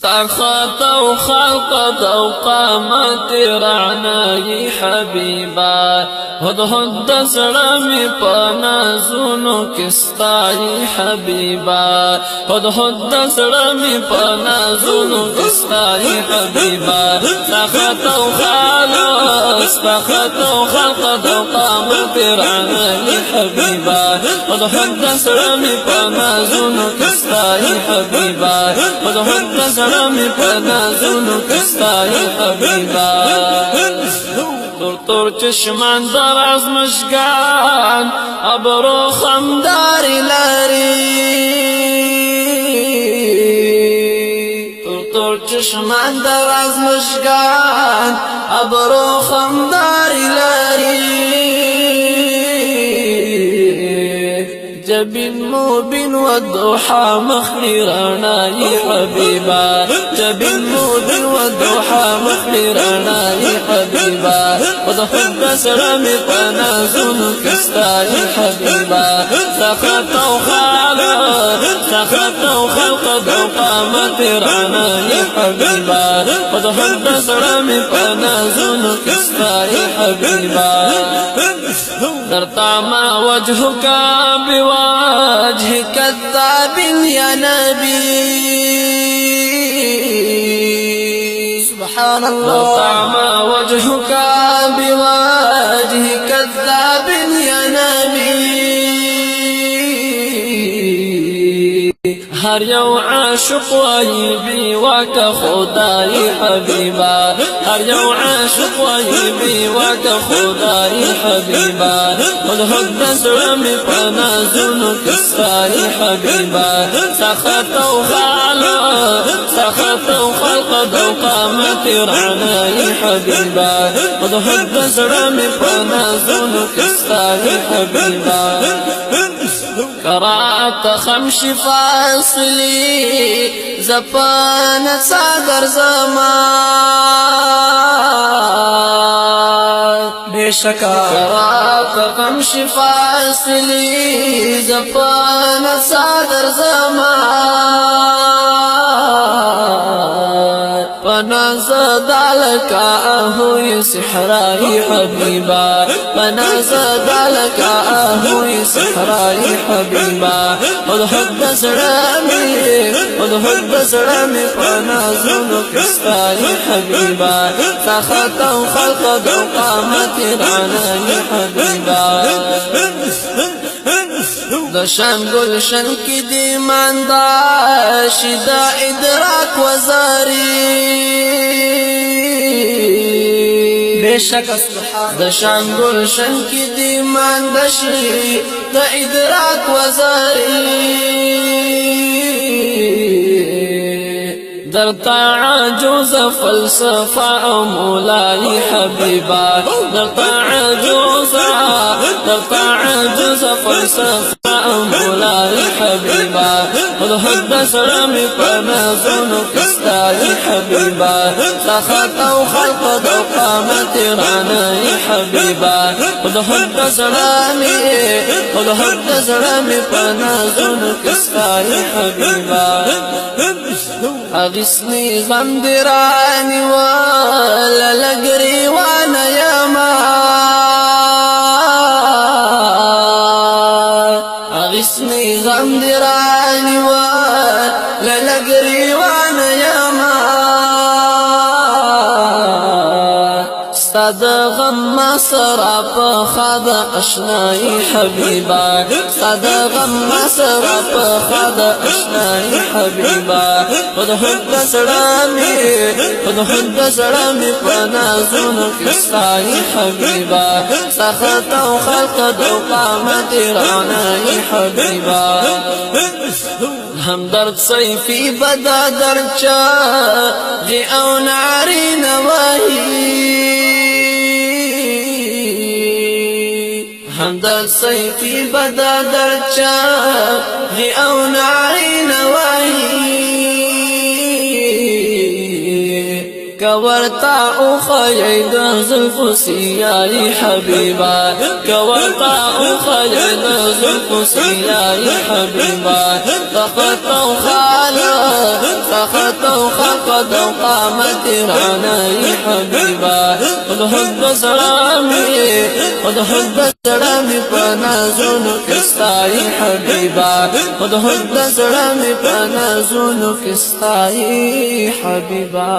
استخطوا خلقت او قامت رعنائی حبیبا هد زړمی پنازونو کستای حبیبا هد زړمی پنازونو کستای حبیبا استخطوا خلقت او قامت رعنائی حبیبا هد زړمی پنازونو کستای حبیبا زړمی پنازونو کستای حبیبا تور چشمان در از مشگان ابرو خمداری لاری تور چشمان در از مشگان ابرو خمداری لاری جبین موبین والضحى مخلی رانای حبیبا جبین موبین والضحى مخلی رانای حبیبا وضحب سرمی پنازونو کستای حبیبا سخطو خلق دو قامت رانای حبیبا وضحب سرمی پنازونو کستای حبیبا درتاما وجهك بوجه كذاب يا نبي سبحان الله درتاما وجهك بوجه كذاب يا نبي هر یو عاشق وای بی واک خدای حبیبا هر یو عاشق وای بی واک خدای حبیبا مدحد زړمی پنازونو کستای حبیبا سخطو خلق دو قامت رعنای حبیبا مدحد زړمی پنازونو کستای حبیبا قرأت خمش فاصلي زپان صدر زمان بشکا قرأت خمش فاصلي زپان صدر زمان فنزد آهوی صحرائی حبیبا فنزد آهوی صحرائی حبیبا وضحب زړمی پنازونو کستای حبیبا سخطو خلق دو قامت رعنای حبیبا دشان گلشن کی دی مانداش دا ادراک وزاری بیشک دشان گلشن کی دی مانداش دا ادراک وزاری در تعجز فلسفه مولاي حبيبا در تعجز فلسفه مولاي حبيبا وضحب سرمی پنازونو کستای حبيبا سخطو خلق دو قامت رعنای حبيبا وضحب سرمی پنازونو کستای حبيبا اغسني غمدراني ولا لقري وانا ياما اغسني غمدراني ولا لقري وانا ياما استاد غم سراب خد اشناي حبيبا استاد غم سراب خد اشناي حبيبا وضحب زړمی پنازونو کستای حبیبا سخطو خلق دو قامت رعنای حبیبا همدرد صیفی بدا درچا غی او ناری نواهی همدرد صیفی بدا درچا غی او ناری نواهی کورتا او خید زلف سیائی حبیبا کورتا او خید زلف سیائی حبیبا تختو خالا تختو خفد قامت رانای حبیبا خود حب سلامی پنازونو کستائی حبیبا خود حب سلامی پنازونو کستائی حبیبا